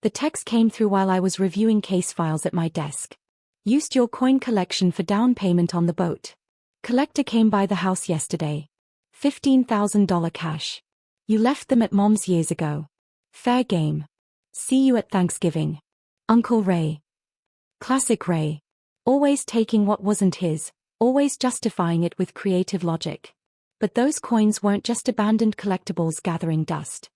The text came through while I was reviewing case files at my desk. Used your coin collection for down payment on the boat. Collector came by the house yesterday. $15,000 cash. You left them at Mom's years ago. Fair game. See you at Thanksgiving. Uncle Ray. Classic Ray. Always taking what wasn't his, always justifying it with creative logic. But those coins weren't just abandoned collectibles gathering dust.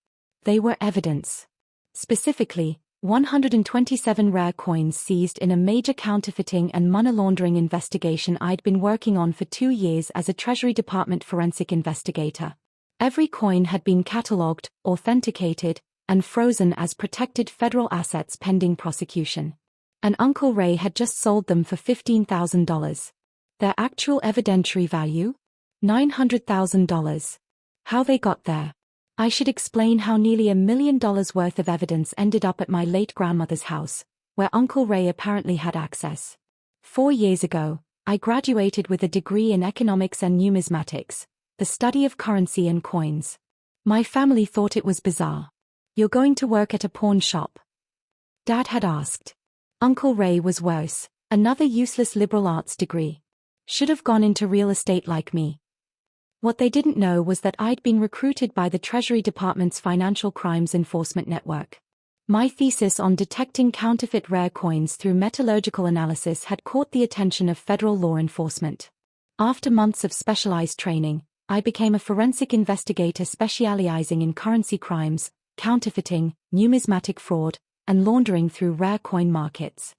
They were evidence. Specifically, 127 rare coins seized in a major counterfeiting and money-laundering investigation I'd been working on for 2 years as a Treasury Department forensic investigator. Every coin had been catalogued, authenticated, and frozen as protected federal assets pending prosecution. And Uncle Ray had just sold them for $15,000. Their actual evidentiary value? $900,000. How they got there? I should explain how nearly $1 million worth of evidence ended up at my late grandmother's house, where Uncle Ray apparently had access. 4 years ago, I graduated with a degree in economics and numismatics, the study of currency and coins. My family thought it was bizarre. You're going to work at a pawn shop? Dad had asked. Uncle Ray was worse, another useless liberal arts degree. Should have gone into real estate like me. What they didn't know was that I'd been recruited by the Treasury Department's Financial Crimes Enforcement Network. My thesis on detecting counterfeit rare coins through metallurgical analysis had caught the attention of federal law enforcement. After months of specialized training, I became a forensic investigator specializing in currency crimes, counterfeiting, numismatic fraud, and laundering through rare coin markets.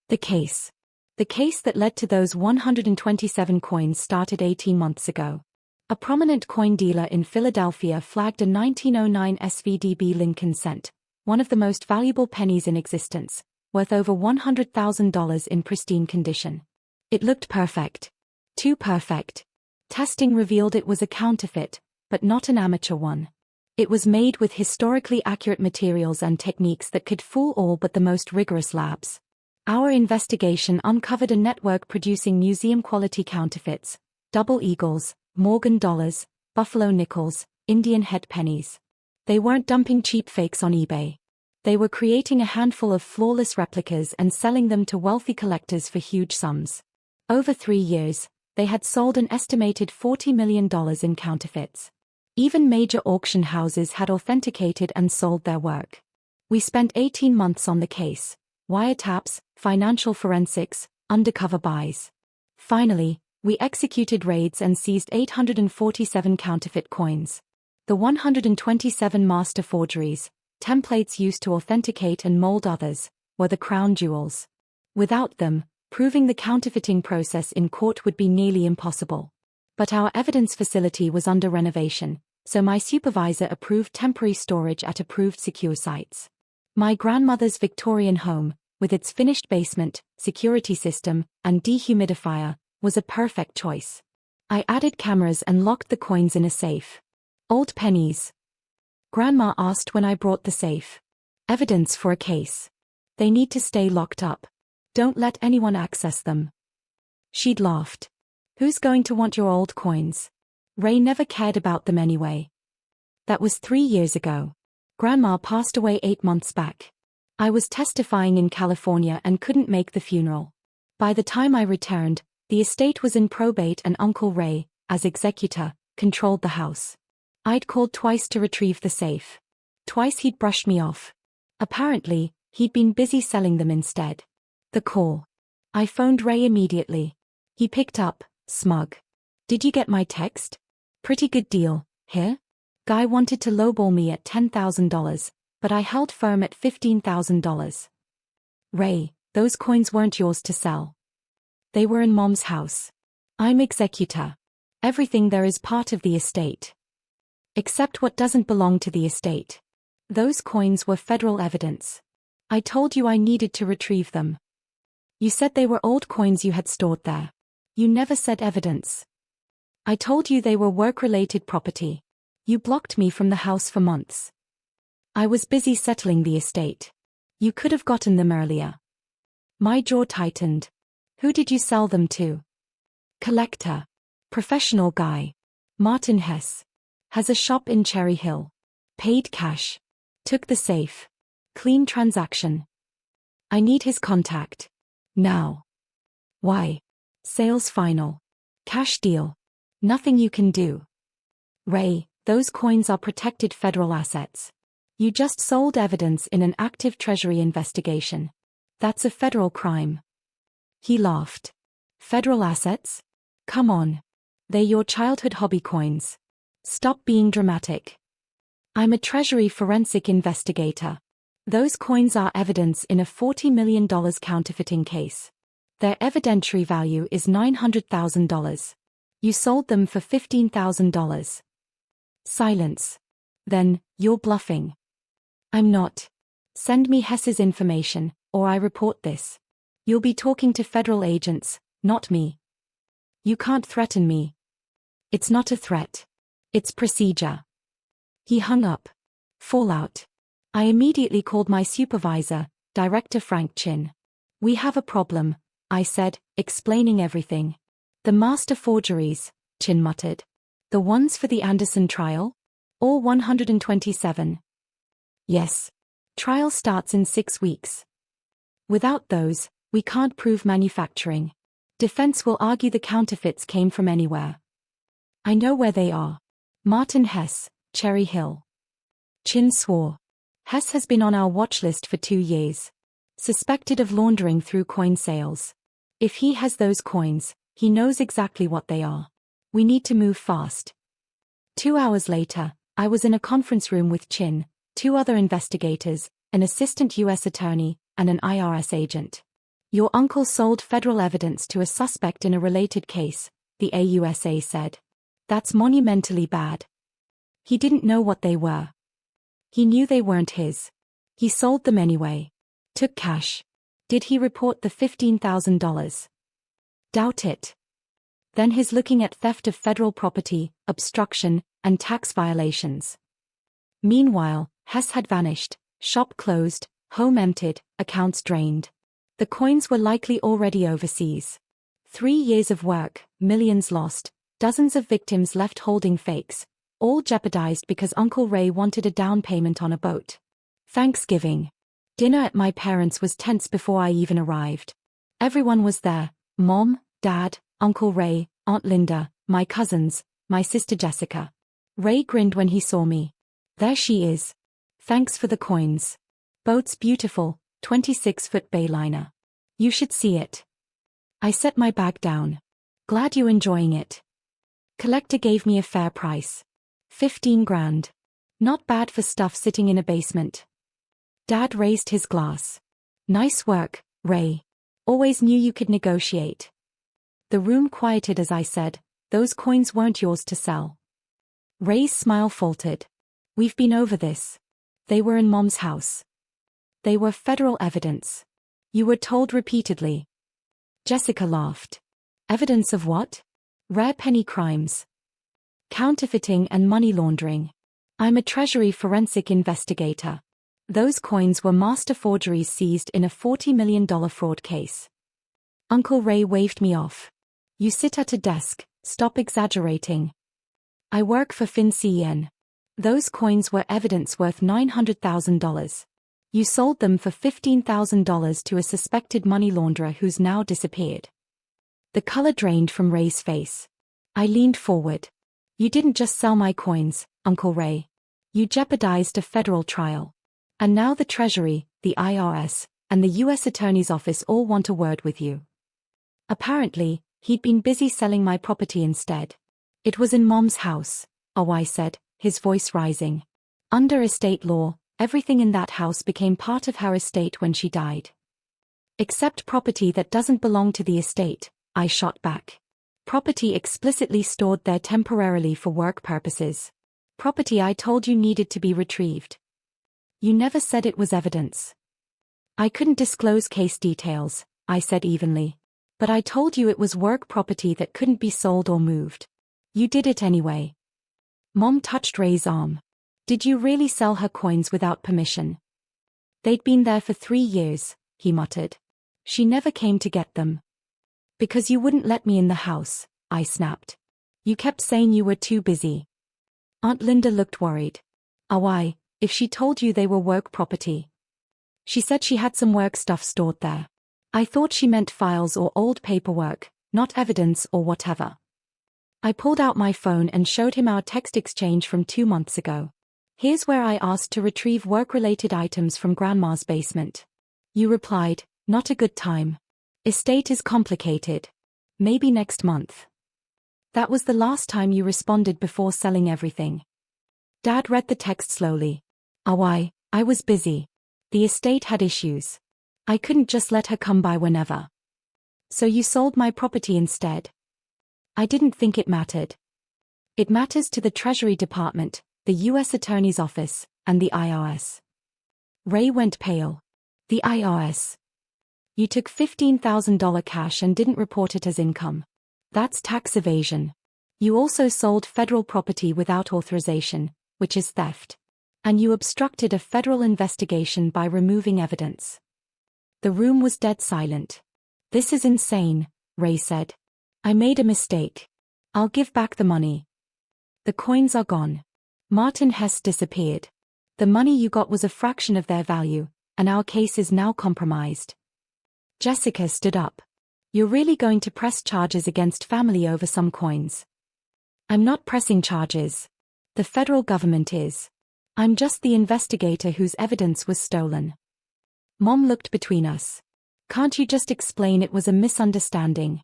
The case that led to those 127 coins started 18 months ago. A prominent coin dealer in Philadelphia flagged a 1909 SVDB Lincoln cent, one of the most valuable pennies in existence, worth over $100,000 in pristine condition. It looked perfect. Too perfect. Testing revealed it was a counterfeit, but not an amateur one. It was made with historically accurate materials and techniques that could fool all but the most rigorous labs. Our investigation uncovered a network producing museum-quality counterfeits, double eagles, Morgan dollars, buffalo nickels, Indian head pennies. They weren't dumping cheap fakes on eBay. They were creating a handful of flawless replicas and selling them to wealthy collectors for huge sums. Over 3 years, they had sold an estimated $40 million in counterfeits. Even major auction houses had authenticated and sold their work. We spent 18 months on the case. Wiretaps, financial forensics, undercover buys. Finally, we executed raids and seized 847 counterfeit coins. The 127 master forgeries, templates used to authenticate and mold others, were the crown jewels. Without them, proving the counterfeiting process in court would be nearly impossible. But our evidence facility was under renovation, so my supervisor approved temporary storage at approved secure sites. My grandmother's Victorian home, with its finished basement, security system, and dehumidifier, was a perfect choice. I added cameras and locked the coins in a safe. Old pennies. Grandma asked when I brought the safe. Evidence for a case. They need to stay locked up. Don't let anyone access them. She'd laughed. Who's going to want your old coins? Ray never cared about them anyway. That was 3 years ago. Grandma passed away 8 months back. I was testifying in California and couldn't make the funeral. By the time I returned, the estate was in probate and Uncle Ray, as executor, controlled the house. I'd called twice to retrieve the safe. Twice he'd brushed me off. Apparently, he'd been busy selling them instead. The call. I phoned Ray immediately. He picked up, smug. Did you get my text? Pretty good deal, here? Guy wanted to lowball me at $10,000, but I held firm at $15,000. Ray, those coins weren't yours to sell. They were in Mom's house. I'm executor. Everything there is part of the estate. Except what doesn't belong to the estate. Those coins were federal evidence. I told you I needed to retrieve them. You said they were old coins you had stored there. You never said evidence. I told you they were work-related property. You blocked me from the house for months. I was busy settling the estate. You could have gotten them earlier. My jaw tightened. Who did you sell them to? Collector. Professional guy. Martin Hess. Has a shop in Cherry Hill. Paid cash. Took the safe. Clean transaction. I need his contact. Now. Why? Sales final. Cash deal. Nothing you can do. Ray, those coins are protected federal assets. You just sold evidence in an active Treasury investigation. That's a federal crime. He laughed. Federal assets? Come on. They're your childhood hobby coins. Stop being dramatic. I'm a Treasury forensic investigator. Those coins are evidence in a $40 million counterfeiting case. Their evidentiary value is $900,000. You sold them for $15,000. Silence. Then, you're bluffing. I'm not. Send me Hess's information, or I report this. You'll be talking to federal agents, not me. You can't threaten me. It's not a threat. It's procedure. He hung up. Fallout. I immediately called my supervisor, Director Frank Chin. We have a problem, I said, explaining everything. The master forgeries, Chin muttered. The ones for the Anderson trial? All 127. Yes. Trial starts in 6 weeks. Without those, we can't prove manufacturing. Defense will argue the counterfeits came from anywhere. I know where they are. Martin Hess, Cherry Hill. Chin swore. Hess has been on our watch list for 2 years. Suspected of laundering through coin sales. If he has those coins, he knows exactly what they are. We need to move fast. 2 hours later, I was in a conference room with Chin, 2 other investigators, an assistant U.S. attorney, and an IRS agent. Your uncle sold federal evidence to a suspect in a related case, the AUSA said. That's monumentally bad. He didn't know what they were. He knew they weren't his. He sold them anyway. Took cash. Did he report the $15,000? Doubt it. Then he's looking at theft of federal property, obstruction, and tax violations. Meanwhile, Hess had vanished, shop closed, home emptied, accounts drained. The coins were likely already overseas. 3 years of work, millions lost, dozens of victims left holding fakes, all jeopardized because Uncle Ray wanted a down payment on a boat. Thanksgiving. Dinner at my parents' was tense before I even arrived. Everyone was there: Mom, Dad, Uncle Ray, Aunt Linda, my cousins, my sister Jessica. Ray grinned when he saw me. There she is. Thanks for the coins. Boat's beautiful, 26-foot bayliner. You should see it. I set my bag down. Glad you're enjoying it. Collector gave me a fair price. 15 grand. Not bad for stuff sitting in a basement. Dad raised his glass. Nice work, Ray. Always knew you could negotiate. The room quieted as I said, those coins weren't yours to sell. Ray's smile faltered. We've been over this. They were in Mom's house. They were federal evidence. You were told repeatedly. Jessica laughed. Evidence of what? Rare penny crimes. Counterfeiting and money laundering. I'm a Treasury forensic investigator. Those coins were master forgeries seized in a $40 million fraud case. Uncle Ray waved me off. You sit at a desk, stop exaggerating. I work for FinCEN. Those coins were evidence worth $900,000. You sold them for $15,000 to a suspected money launderer who's now disappeared. The color drained from Ray's face. I leaned forward. You didn't just sell my coins, Uncle Ray. You jeopardized a federal trial. And now the Treasury, the IRS, and the U.S. Attorney's Office all want a word with you. Apparently, he'd been busy selling my property instead. It was in Mom's house, oh, I said, his voice rising. Under estate law, everything in that house became part of her estate when she died. Except property that doesn't belong to the estate, I shot back. Property explicitly stored there temporarily for work purposes. Property I told you needed to be retrieved. You never said it was evidence. I couldn't disclose case details, I said evenly. But I told you it was work property that couldn't be sold or moved. You did it anyway. Mom touched Ray's arm. Did you really sell her coins without permission? They'd been there for 3 years, he muttered. She never came to get them. Because you wouldn't let me in the house, I snapped. You kept saying you were too busy. Aunt Linda looked worried. Oh, if she told you they were work property. She said she had some work stuff stored there. I thought she meant files or old paperwork, not evidence or whatever. I pulled out my phone and showed him our text exchange from 2 months ago. Here's where I asked to retrieve work-related items from Grandma's basement. You replied, not a good time. Estate is complicated. Maybe next month. That was the last time you responded before selling everything. Dad read the text slowly. I was busy. The estate had issues. I couldn't just let her come by whenever. So you sold my property instead. I didn't think it mattered. It matters to the Treasury Department, the U.S. Attorney's Office, and the IRS. Ray went pale. The IRS. You took $15,000 cash and didn't report it as income. That's tax evasion. You also sold federal property without authorization, which is theft. And you obstructed a federal investigation by removing evidence. The room was dead silent. This is insane, Ray said. I made a mistake. I'll give back the money. The coins are gone. Martin Hess disappeared. The money you got was a fraction of their value, and our case is now compromised. Jessica stood up. You're really going to press charges against family over some coins? I'm not pressing charges. The federal government is. I'm just the investigator whose evidence was stolen. Mom looked between us. Can't you just explain it was a misunderstanding?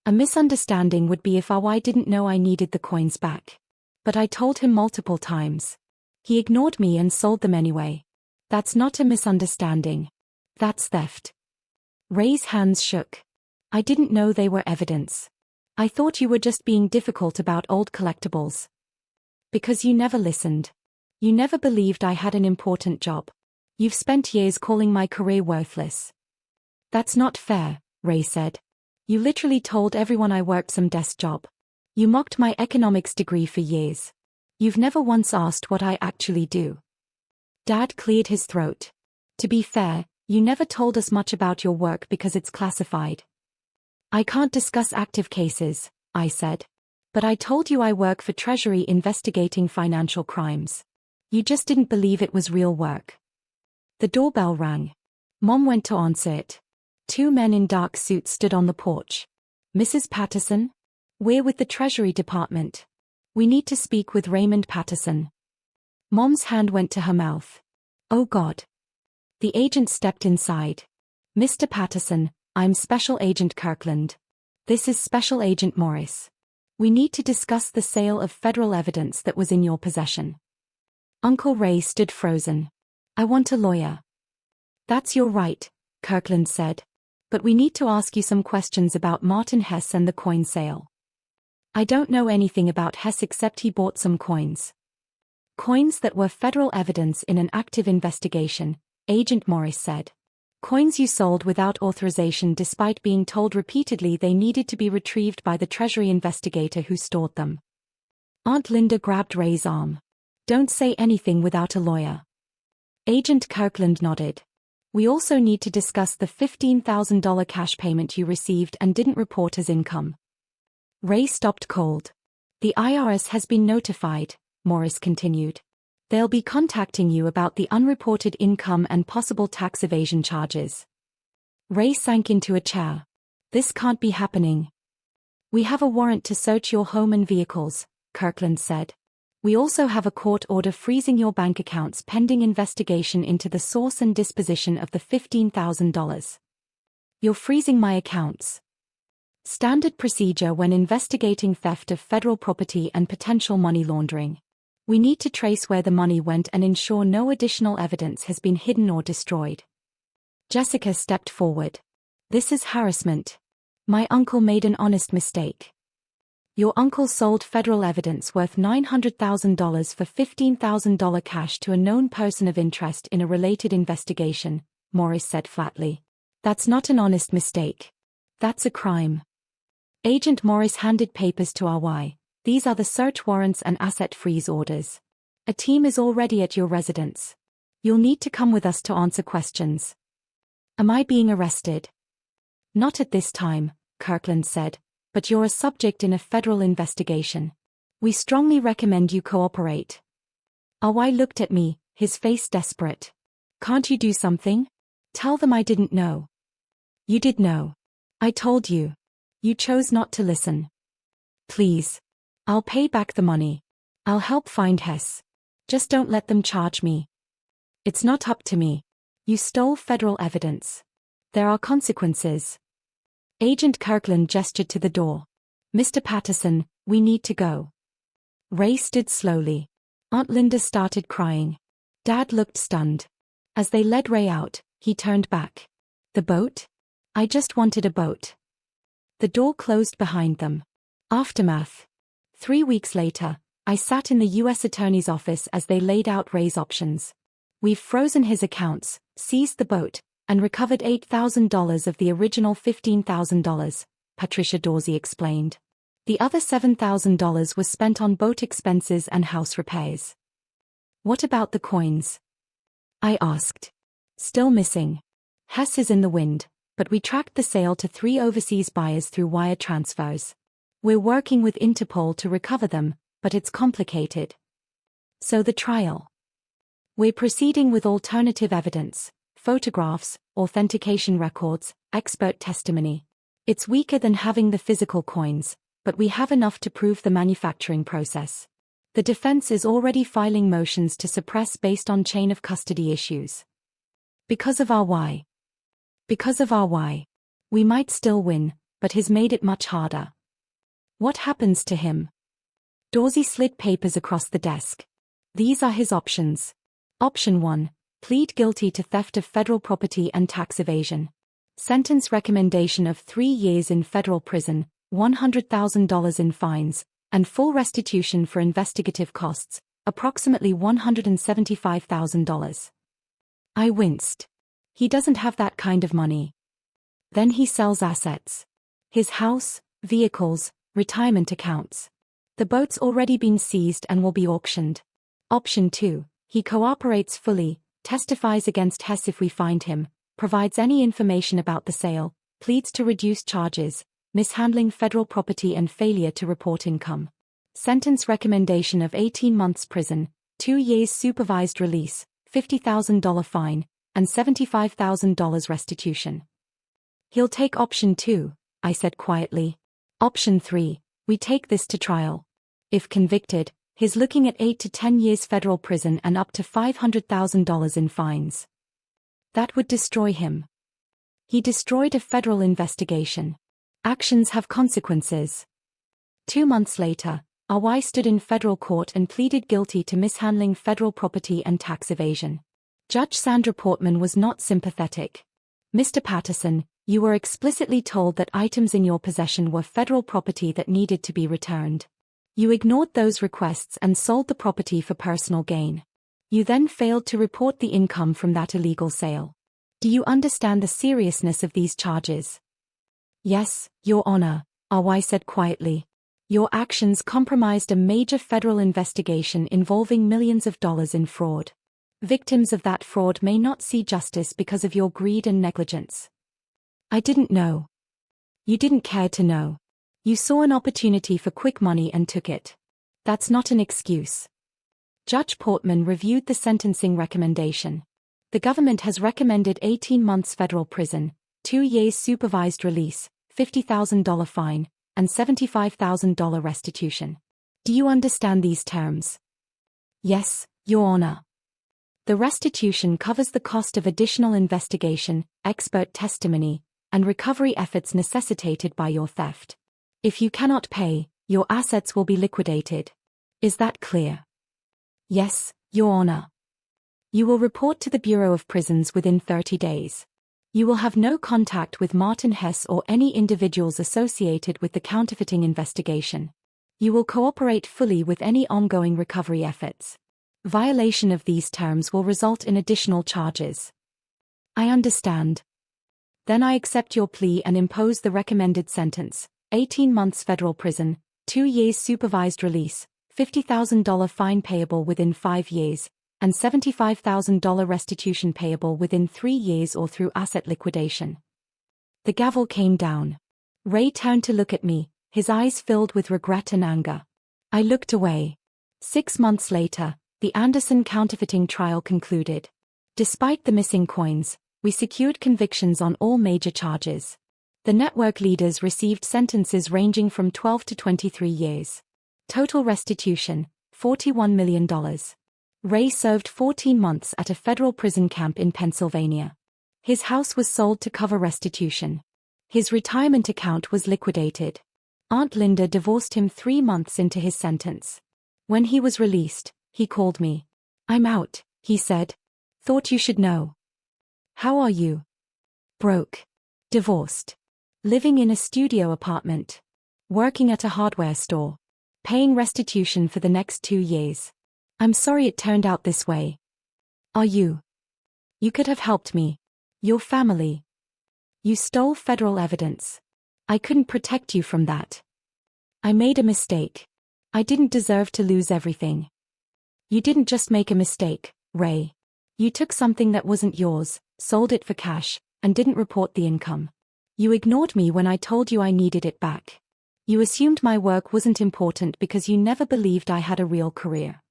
A misunderstanding would be if I didn't know I needed the coins back. But I told him multiple times. He ignored me and sold them anyway. That's not a misunderstanding. That's theft. Ray's hands shook. I didn't know they were evidence. I thought you were just being difficult about old collectibles. Because you never listened. You never believed I had an important job. You've spent years calling my career worthless. That's not fair, Ray said. You literally told everyone I worked some desk job. You mocked my economics degree for years. You've never once asked what I actually do. Dad cleared his throat. To be fair, you never told us much about your work because it's classified. I can't discuss active cases, I said. But I told you I work for Treasury investigating financial crimes. You just didn't believe it was real work. The doorbell rang. Mom went to answer it. 2 men in dark suits stood on the porch. Mrs. Patterson? We're with the Treasury Department. We need to speak with Raymond Patterson. Mom's hand went to her mouth. Oh God. The agent stepped inside. Mr. Patterson, I'm Special Agent Kirkland. This is Special Agent Morris. We need to discuss the sale of federal evidence that was in your possession. Uncle Ray stood frozen. I want a lawyer. That's your right, Kirkland said. But we need to ask you some questions about Martin Hess and the coin sale. I don't know anything about Hess except he bought some coins. Coins that were federal evidence in an active investigation, Agent Morris said. Coins you sold without authorization despite being told repeatedly they needed to be retrieved by the Treasury investigator who stored them. Aunt Linda grabbed Ray's arm. Don't say anything without a lawyer. Agent Kirkland nodded. We also need to discuss the $15,000 cash payment you received and didn't report as income. Ray stopped cold. The IRS has been notified, Morris continued. They'll be contacting you about the unreported income and possible tax evasion charges. Ray sank into a chair. This can't be happening. We have a warrant to search your home and vehicles, Kirkland said. We also have a court order freezing your bank accounts pending investigation into the source and disposition of the $15,000. You're freezing my accounts. Standard procedure when investigating theft of federal property and potential money laundering. We need to trace where the money went and ensure no additional evidence has been hidden or destroyed. Jessica stepped forward. This is harassment. My uncle made an honest mistake. Your uncle sold federal evidence worth $900,000 for $15,000 cash to a known person of interest in a related investigation, Morris said flatly. That's not an honest mistake. That's a crime. Agent Morris handed papers to RY. These are the search warrants and asset freeze orders. A team is already at your residence. You'll need to come with us to answer questions. Am I being arrested? Not at this time, Kirkland said. But you're a subject in a federal investigation. We strongly recommend you cooperate. RY looked at me, his face desperate. Can't you do something? Tell them I didn't know. You did know. I told you. You chose not to listen. Please. I'll pay back the money. I'll help find Hess. Just don't let them charge me. It's not up to me. You stole federal evidence. There are consequences. Agent Kirkland gestured to the door. Mr. Patterson, we need to go. Ray stood slowly. Aunt Linda started crying. Dad looked stunned. As they led Ray out, he turned back. The boat? I just wanted a boat. The door closed behind them. Aftermath. 3 weeks later, I sat in the U.S. Attorney's office as they laid out Ray's options. We've frozen his accounts, seized the boat, and recovered $8,000 of the original $15,000, Patricia Dorsey explained. The other $7,000 was spent on boat expenses and house repairs. What about the coins? I asked. Still missing. Hess is in the wind, but we tracked the sale to 3 overseas buyers through wire transfers. We're working with Interpol to recover them, but it's complicated. So the trial. We're proceeding with alternative evidence, photographs, authentication records, expert testimony. It's weaker than having the physical coins, but we have enough to prove the manufacturing process. The defense is already filing motions to suppress based on chain of custody issues. Because of our why. Because of our why. We might still win, but he's made it much harder. What happens to him? Dorsey slid papers across the desk. These are his options. Option 1. Plead guilty to theft of federal property and tax evasion. Sentence recommendation of 3 years in federal prison, $100,000 in fines, and full restitution for investigative costs, approximately $175,000. I winced. He doesn't have that kind of money. Then he sells assets. His house, vehicles, retirement accounts. The boat's already been seized and will be auctioned. Option 2. He cooperates fully, testifies against Hess if we find him, provides any information about the sale, pleads to reduce charges, mishandling federal property and failure to report income. Sentence recommendation of 18 months prison, 2 years supervised release, $50,000 fine, and $75,000 restitution. He'll take option 2, I said quietly. Option 3, we take this to trial. If convicted, he's looking at 8 to 10 years federal prison and up to $500,000 in fines. That would destroy him. He destroyed a federal investigation. Actions have consequences. 2 months later, RY stood in federal court and pleaded guilty to mishandling federal property and tax evasion. Judge Sandra Portman was not sympathetic. Mr. Patterson, you were explicitly told that items in your possession were federal property that needed to be returned. You ignored those requests and sold the property for personal gain. You then failed to report the income from that illegal sale. Do you understand the seriousness of these charges? Yes, Your Honor, RY said quietly. Your actions compromised a major federal investigation involving millions of dollars in fraud. Victims of that fraud may not see justice because of your greed and negligence. I didn't know. You didn't care to know. You saw an opportunity for quick money and took it. That's not an excuse. Judge Portman reviewed the sentencing recommendation. The government has recommended 18 months federal prison, 2 years supervised release, $50,000 fine, and $75,000 restitution. Do you understand these terms? Yes, Your Honor. The restitution covers the cost of additional investigation, expert testimony, and recovery efforts necessitated by your theft. If you cannot pay, your assets will be liquidated. Is that clear? Yes, Your Honor. You will report to the Bureau of Prisons within 30 days. You will have no contact with Martin Hess or any individuals associated with the counterfeiting investigation. You will cooperate fully with any ongoing recovery efforts. Violation of these terms will result in additional charges. I understand. Then I accept your plea and impose the recommended sentence, 18 months federal prison, 2 years supervised release, $50,000 fine payable within 5 years, and $75,000 restitution payable within 3 years or through asset liquidation. The gavel came down. Ray turned to look at me, his eyes filled with regret and anger. I looked away. 6 months later, the Anderson counterfeiting trial concluded. Despite the missing coins, we secured convictions on all major charges. The network leaders received sentences ranging from 12 to 23 years. Total restitution, $41 million. Ray served 14 months at a federal prison camp in Pennsylvania. His house was sold to cover restitution. His retirement account was liquidated. Aunt Linda divorced him 3 months into his sentence. When he was released, he called me. "I'm out," he said. "Thought you should know." "How are you?" "Broke. Divorced. Living in a studio apartment. Working at a hardware store. Paying restitution for the next 2 years. I'm sorry it turned out this way." "Are you? You could have helped me. Your family. You stole federal evidence. I couldn't protect you from that. I made a mistake. I didn't deserve to lose everything." "You didn't just make a mistake, Ray. You took something that wasn't yours, sold it for cash, and didn't report the income. You ignored me when I told you I needed it back. You assumed my work wasn't important because you never believed I had a real career."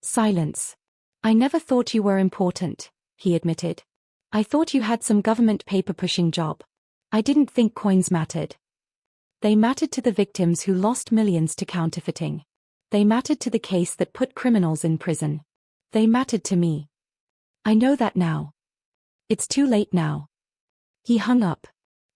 Silence. "I never thought you were important," he admitted. "I thought you had some government paper-pushing job. I didn't think coins mattered." They mattered to the victims who lost millions to counterfeiting. They mattered to the case that put criminals in prison. They mattered to me. I know that now. It's too late now. He hung up.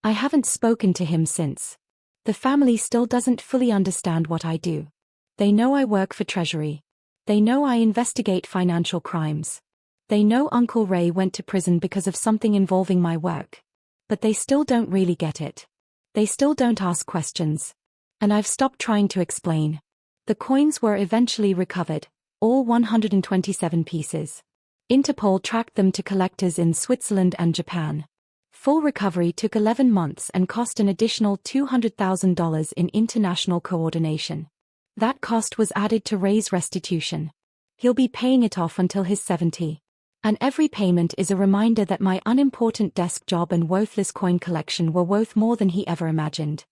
I haven't spoken to him since. The family still doesn't fully understand what I do. They know I work for Treasury. They know I investigate financial crimes. They know Uncle Ray went to prison because of something involving my work. But they still don't really get it. They still don't ask questions. And I've stopped trying to explain. The coins were eventually recovered, all 127 pieces. Interpol tracked them to collectors in Switzerland and Japan. Full recovery took 11 months and cost an additional $200,000 in international coordination. That cost was added to Ray's restitution. He'll be paying it off until he's 70. And every payment is a reminder that my unimportant desk job and worthless coin collection were worth more than he ever imagined.